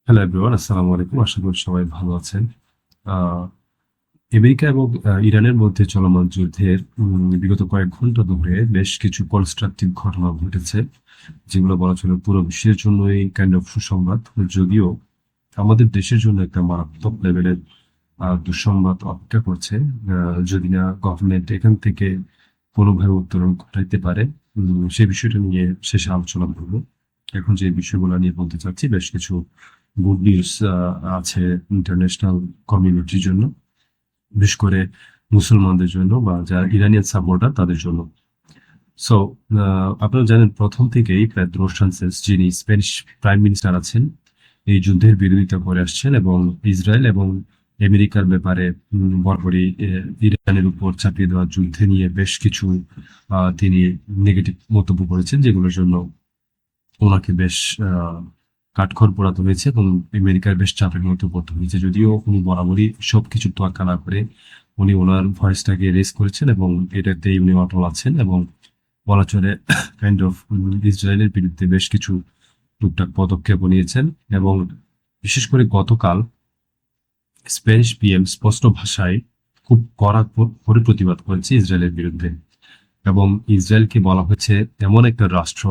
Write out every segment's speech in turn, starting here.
Hello everyone, আসসালামু আলাইকুম। আশা করি সবাই ভালো আছেন। আহ, আমেরিকা এবং ইরানের মধ্যে চলমান যুদ্ধের বিগত কয়েক ঘন্টা ধরে বেশ কিছু কনস্ট্রাকটিভ ঘটনা ঘটেছে, যেগুলো বলা চলে পুরো বিশ্বের জন্যই কাইন্ড অফ সুসংবাদ। যদিও আমাদের দেশের জন্য একটা মারাত্মক লেভেলের দুঃসংবাদ অপেক্ষা করছে, যদি না গভর্নমেন্ট এখান থেকে কোনোভাবে উত্তরণ ঘটাইতে পারে। সেই বিষয়টা নিয়ে শেষে আলোচনা করবো। এখন যে বিষয়গুলো নিয়ে বলতে চাচ্ছি, বেশ কিছু গুড নিউজ আছে ইন্টারন্যাশনাল কমিউনিটির জন্য, বিশেষ করে মুসলমানদের জন্য বা যারা ইরানিয়ান সাপোর্টার তাদের জন্য। সো আপনারা জানেন, প্রথম থেকেই পেদ্রো সানচেজ, যিনি স্প্যানিশ প্রাইম মিনিস্টার আছেন, এই যুদ্ধের বিরোধিতা করে আসছেন এবং ইসরায়েল এবং আমেরিকার ব্যাপারে বরাবরই ইরানের উপর চাপিয়ে দেওয়া যুদ্ধে নিয়ে বেশ কিছু তিনি নেগেটিভ মন্তব্য করেছেন, যেগুলোর জন্য ওনাকে বেশ কাঠখড় পোড়াতে হয়েছে এবং আমেরিকার বেশ চাপের মধ্যে পড়তে হয়েছে। যদিও উনি বরাবরই সবকিছু তোয়াক্কা না করে উনি ওনার ভয়েসটাকে রেজ করেছেন এবং এটাতে উনি অটল আছেন এবং বলা চলে কাইন্ড অফ ইসরায়েলের বিরুদ্ধে বেশ কিছু টুকটাক পদক্ষেপ নিয়েছেন। এবং বিশেষ করে গতকাল স্প্যানিশ পিএম স্পষ্ট ভাষায় খুব কড়া করে প্রতিবাদ করেছে ইসরায়েলের বিরুদ্ধে। এবং ইসরায়েলকে বলা হয়েছে এমন একটা রাষ্ট্র,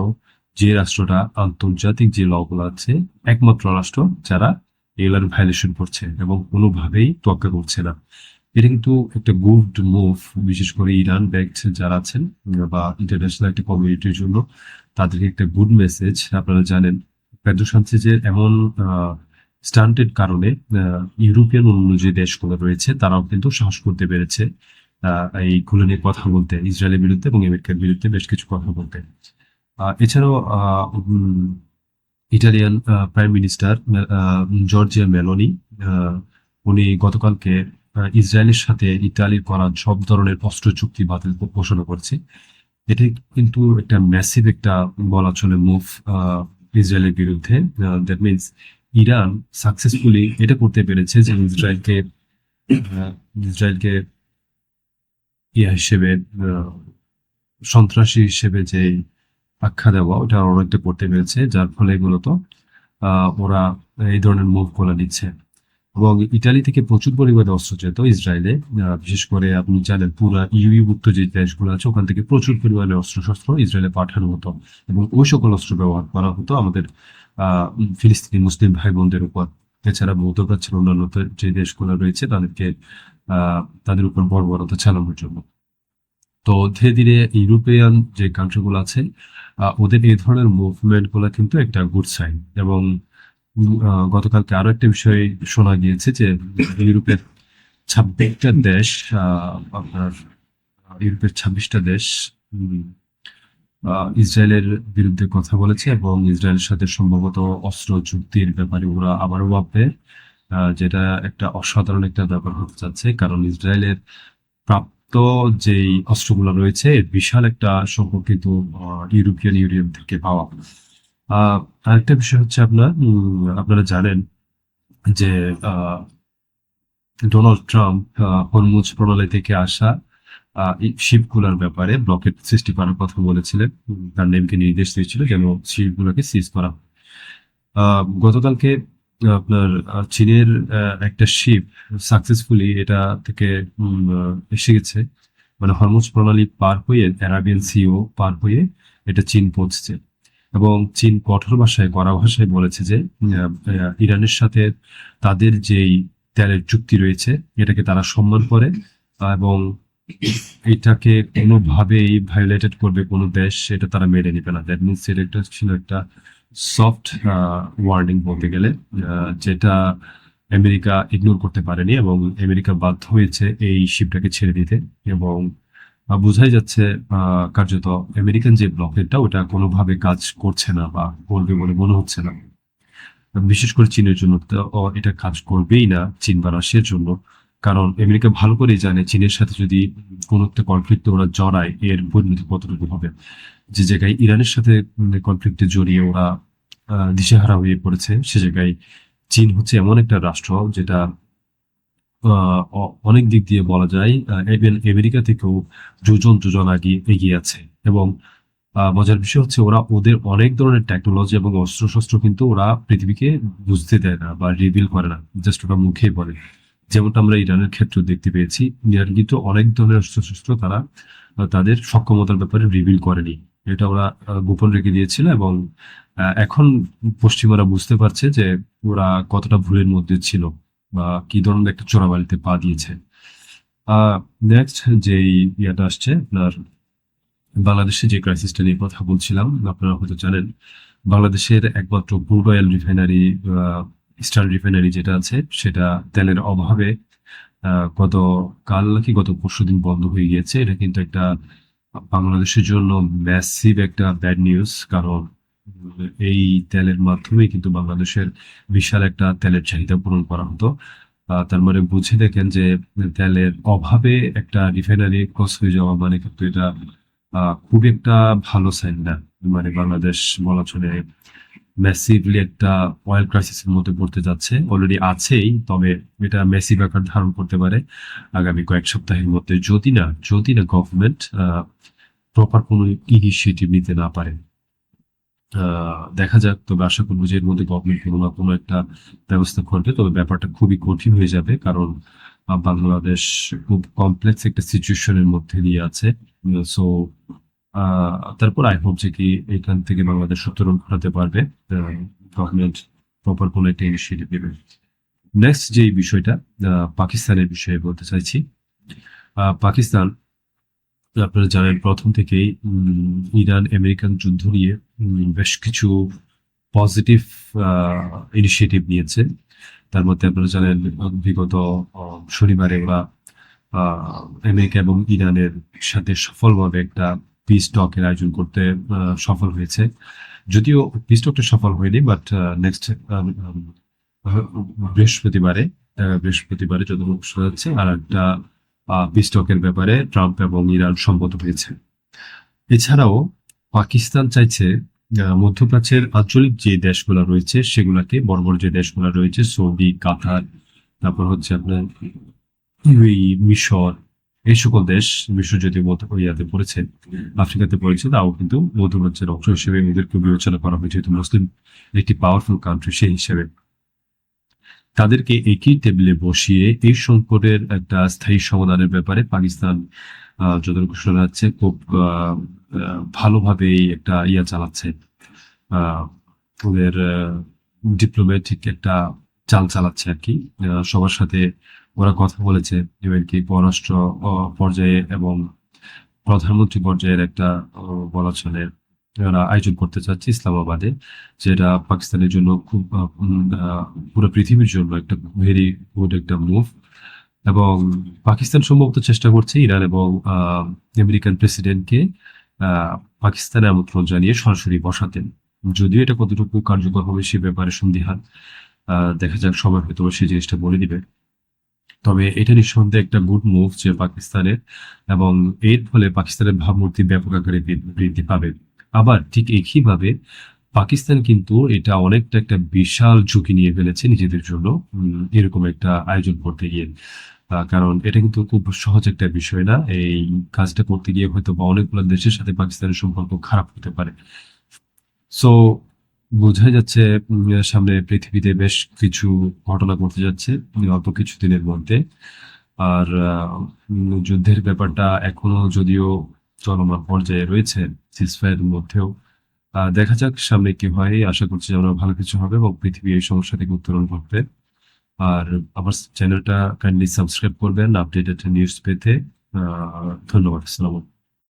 যে রাষ্ট্রটা আন্তর্জাতিক যে লগুলো আছে, একমাত্র রাষ্ট্র যারা এগুলার ভায়োলেশন করছে এবং কোনোভাবেই তোয়াক্কা করছে না। এটা কিন্তু একটা গুড মুভ, বিশেষ করে ইরান ব্যাকড যারা আছেন বা ইন্টারন্যাশনাল একটা কমিউনিটির জন্য তাদেরকে একটা গুড মেসেজ। আপনারা জানেন, পেদ্রো সানচেজের এমন স্টান্টের কারণে ইউরোপিয়ান অন্য যে দেশগুলো রয়েছে তারাও কিন্তু সাহস করতে পেরেছে এইগুলো নিয়ে কথা বলতে, ইসরায়েলের বিরুদ্ধে এবং আমেরিকার বিরুদ্ধে বেশ কিছু কথা বলতে। এছাড়াও Italian prime minister Giorgia Meloni, আহ, উনি গতকালকে ইসরায়েলের সাথে ইতালির করা সব ধরনের অস্ত্র চুক্তি বাতিল ঘোষণা করছে। এটা কিন্তু একটা ম্যাসিভ একটা বলা চলে মুভ ইসরায়েলের বিরুদ্ধে। দ্যাট মিনস ইরান সাকসেসফুলি এটা করতে পেরেছে যে ইসরায়েলকে ইয়া হিসেবে, আহ, সন্ত্রাসী হিসেবে যে আখ্যা দেওয়া, ওটা অনেকটা করতে পেরেছে, যার ফলে মূলত ওরা এই ধরনের মুভ গুলো নিচ্ছে। এবং ইটালি থেকে প্রচুর পরিমাণে অস্ত্র যেত ইসরায়েলে। বিশেষ করে আপনি জানেন, পুরা ইউভুক্ত যে দেশগুলো আছে ওখান থেকে প্রচুর পরিমাণে অস্ত্র শস্ত্র ইসরায়েলে পাঠানো হতো এবং ওই সকল অস্ত্র ব্যবহার করা হতো আমাদের ফিলিস্তিনি মুসলিম ভাই বোনদের উপর। এছাড়া মধ্যপ্রাচ্যের অন্যান্য যে দেশগুলো রয়েছে তাদেরকে তাদের উপর বর্বরতা চালানোর জন্য। তো ধীরে ধীরে ইউরোপিয়ান যে কান্ট্রি গুলো আছে, ওদের এই ধরনের মুভমেন্ট গুলা কিন্তু একটা গুড সাইন। এবং গতকালকে আরো একটা বিষয় শোনা গিয়েছে যে ইউরোপের 26টা দেশ, আপনার ইউরোপের 26টা দেশ উম, ইসরায়েলের বিরুদ্ধে কথা বলেছে এবং ইসরায়েলের সাথে সম্ভবত অস্ত্র চুক্তির ব্যাপারে ওরা আবারও ভাববে, যেটা একটা অসাধারণ একটা ব্যাপার হতে যাচ্ছে। কারণ ইসরায়েলের প্রাপ্ত যেই অস্ত্রগুলো রয়েছে এর বিশাল একটা সংখ্যক কিন্তু ইউরোপিয়ান ইউনিয়ন থেকে পাওয়া। আরেকটা বিষয় হচ্ছে আপনারা জানেন যে ডোনাল্ড ট্রাম্প হরমুজ প্রণালী থেকে আসা শিপগুলোর ব্যাপারে ব্লকেট সৃষ্টি করার কথা বলেছিলেন। তার নেমকে নির্দেশ দিয়েছিল যেন শিপগুলোকে সিজ করা হয়। গতকালকে আপনার চীনের একটা শিপ সাকসেসফুলি এটা থেকে এসে গেছে, মানে হরমুজ প্রণালী পার হয়ে অ্যারাবিয়ান সিও পার হয়ে এটা চীন পৌঁছেছে। এবং চীন কঠোর ভাষায়, কড়া ভাষায় বলেছে যে ইরানের সাথে তাদের যেই তেলের চুক্তি রয়েছে এটাকে তারা সম্মান করে এবং এটাকে কোনোভাবেই ভায়োলেটেড করবে কোনো দেশ, এটা তারা মেনে নিবে না। দ্যাট মিনস এটা ছিল একটা সফট ওয়ার্নিং বলতে গেলে, যেটা আমেরিকা ইগনোর করতে পারেনি এবং আমেরিকা বাধ্য হয়েছে এই শিপটাকে ছেড়ে দিতে। এবং বোঝাই যাচ্ছে কার্যত আমেরিকান যে ব্লকেটটা ওটা কোনোভাবে কাজ করছে না বা করবে বলে মনে হচ্ছে না, বিশেষ করে চীনের জন্য। তো এটা কাজ করবেই না চীন বা রাশিয়ার জন্য। কারণ আমেরিকা ভালো করেই জানে চীনের সাথে যদি কোনো একটা কনফ্লিক্টে ওরা জড়ায় এর পরিণতি কতটুকু হবে। যে জায়গায় ইরানের সাথে কনফ্লিক্টে জড়িয়ে ওরা দিশেহারা হয়ে পড়েছে, সে জায়গায় চীন হচ্ছে এমন একটা রাষ্ট্র যেটা অনেক দিক দিয়ে বলা যায় ইভেন আমেরিকা থেকেও যোজন যোজন আগে এগিয়ে আছে। এবং মজার বিষয় হচ্ছে ওরা ওদের অনেক ধরনের টেকনোলজি এবং অস্ত্রশস্ত্র কিন্তু ওরা পৃথিবীকে বুঝতে দেয় না বা রিভিল করে না, জাস্ট ওরা মুখেই বলে। যেমনটা আমরা ইরানের ক্ষেত্রে দেখতে পেয়েছি, ইরান কিন্তু অনেক ধরনের অস্ত্রশস্ত্র তারা তাদের সক্ষমতার ব্যাপারে রিভিল করেনি। এটা ওরা গোপন রেখে দিয়েছিল, এবং এখন পশ্চিমারা বুঝতে পারছে যে ওরা কতটা ভুলের মধ্যে ছিল বা কি ধরনের একটা চোরাবালিতে পা দিয়েছে। নেক্সট যেই ইয়াটা আসছে আপনার, বাংলাদেশে যে ক্রাইসিসটা নিয়ে কথা বলছিলাম, আপনারা হয়তো জানেন বাংলাদেশের একমাত্র crude oil refinery, eastern refinery যেটা আছে, সেটা তেলের অভাবে গত পরশুদিন বন্ধ হয়ে গিয়েছে। এটা কিন্তু একটা বাংলাদেশের জন্য ম্যাসিভ একটা ব্যাড নিউজ, কারণ এই তেলের মাধ্যমে কিন্তু বাংলাদেশের বিশাল একটা তেলের চাহিদা পূরণ করা হতো। তার মানে বুঝে দেখেন যে তেলের অভাবে একটা রিফাইনারি ক্লোজ হয়ে যাওয়া মানে কিন্তু এটা খুব একটা ভালো সাইন না। মানে বাংলাদেশ বলা চলে ম্যাসিভলি একটা অয়েল ক্রাইসিসের মধ্যে পড়তে যাচ্ছে, অলরেডি আছেই, তবে এটা ম্যাসিভ আকার ধারণ করতে পারে আগামী কয়েক সপ্তাহের মধ্যে, যদি না গভর্নমেন্ট প্রপার কোনো ইনিশিয়েটিভ নিতে না পারে। দেখা যাক, তবে আশা করবো যে এর মধ্যে গভর্নমেন্ট কোনো না কোনো একটা ব্যবস্থা করবে, তবে ব্যাপারটা খুবই কঠিন হয়ে যাবে, কারণ বাংলাদেশ খুব কমপ্লেক্স একটা সিচুয়েশনের মধ্যে দিয়ে আছে। সো তারপর আই হোপ যে কি এখান থেকে বাংলাদেশ উত্তরণ ঘটাতে পারবে, গভর্নমেন্ট প্রপার কোনো একটা ইনিশিয়েটিভ নেবে। নেক্সট যে বিষয়টা পাকিস্তানের বিষয়ে বলতে চাইছি। পাকিস্তান, আপনারা জানেন প্রথম থেকেই ইরান আমেরিকান যুদ্ধ নিয়ে বেশ কিছু পজিটিভ ইনিশিয়েটিভ নিয়েছে। তার মধ্যে আপনারা জানেন বিগত শনিবারে ওরা আমেরিকা এবং ইরানের সাথে সফলভাবে একটা পিস টকের আয়োজন করতে সফল হয়েছে। যদিও পিস টকটা সফল হয়নি, বাট নেক্সট বৃহস্পতিবারে যতটুকু শোনা যাচ্ছে আর একটা পিস টকের ব্যাপারে ট্রাম্প এবং ইরান সম্মত হয়েছে। এছাড়াও পাকিস্তান চাইছে মধ্যপ্রাচ্যের আঞ্চলিক যে দেশগুলো রয়েছে সেগুলাকে, বড় বড় যে দেশগুলো রয়েছে সৌদি, কাতার, তারপর হচ্ছে আপনার ইউএই, মিশর, এই সকল দেশ, মিশর যদিও ইয়াতে পড়েছে, আফ্রিকাতে পড়েছে, তাও কিন্তু মধ্যপ্রাচ্যের অংশ হিসেবে এদেরকে বিবেচনা করা হয়েছে, যেহেতু মুসলিম একটি পাওয়ারফুল কান্ট্রি সেই হিসেবে। তাদেরকে একই টেবিলে বসিয়ে এই সংকটের একটা স্থায়ী সমাধানের ব্যাপারে পাকিস্তান যতটুকু শোনা যাচ্ছে খুব ভালোভাবে একটা চালাচ্ছে, ওদের ডিপ্লোম্যাটিক একটা চাল চালাচ্ছে আর কি। সবার সাথে ওরা কথা বলেছে, এমনকি পররাষ্ট্র পর্যায়ে এবং প্রধানমন্ত্রী পর্যায়ের একটা বলা চলে ওরা আয়োজন করতে চাচ্ছে ইসলামাবাদে, যেটা পাকিস্তানের জন্য খুব পুরো পৃথিবীর জন্য একটা ভেরি গুড একটা মুভ। এবং পাকিস্তান সম্ভবত চেষ্টা করছে ইরান এবং আমেরিকান প্রেসিডেন্টকে পাকিস্তানে আমন্ত্রণ জানিয়ে সরাসরি বসাতেন। যদিও এটা কতটুকু কার্যকর হবে সে ব্যাপারে সন্দিহান, দেখা যাক, সময় হয়তো সেই জিনিসটা বলে দিবে। তবে এটা নিঃসন্দেহে একটা গুড মুভ যে পাকিস্তানের, এবং এর ফলে পাকিস্তানের ভাবমূর্তি ব্যাপক আকারে বৃদ্ধি পাবে। আবার ঠিক একইভাবে পাকিস্তান কিন্তু এটা অনেকটা একটা বিশাল ঝুঁকি নিয়ে ফেলেছে নিজেদের জন্য এরকম একটা আয়োজন করতে গিয়ে, কারণ এটা কিন্তু খুব সহজ একটা বিষয় না। এই কাজটা করতে গিয়ে হয়তো বা অনেকগুলো দেশের সাথে পাকিস্তানের সম্পর্ক খারাপ হতে পারে। সো বোঝাই যাচ্ছে সামনে পৃথিবীতে বেশ কিছু ঘটনা ঘটতে যাচ্ছে অল্প কিছুদিনের মধ্যে। আর যুদ্ধের ব্যাপারটা এখনো যদিও চলমান পর্যায়ে রয়েছে সিজফায়ারের মধ্যেও, দেখা যাক সামনে কি হয়। আশা করছি আমরা ভালো কিছু হবে এবং পৃথিবী এই সমস্যা থেকে উত্তরণ ঘটবে। আর আমার চ্যানেলটা কাইন্ডলি সাবস্ক্রাইব করবেন আপডেটেড নিউজ পেতে। ধন্যবাদ। আসসালামু আলাইকুম।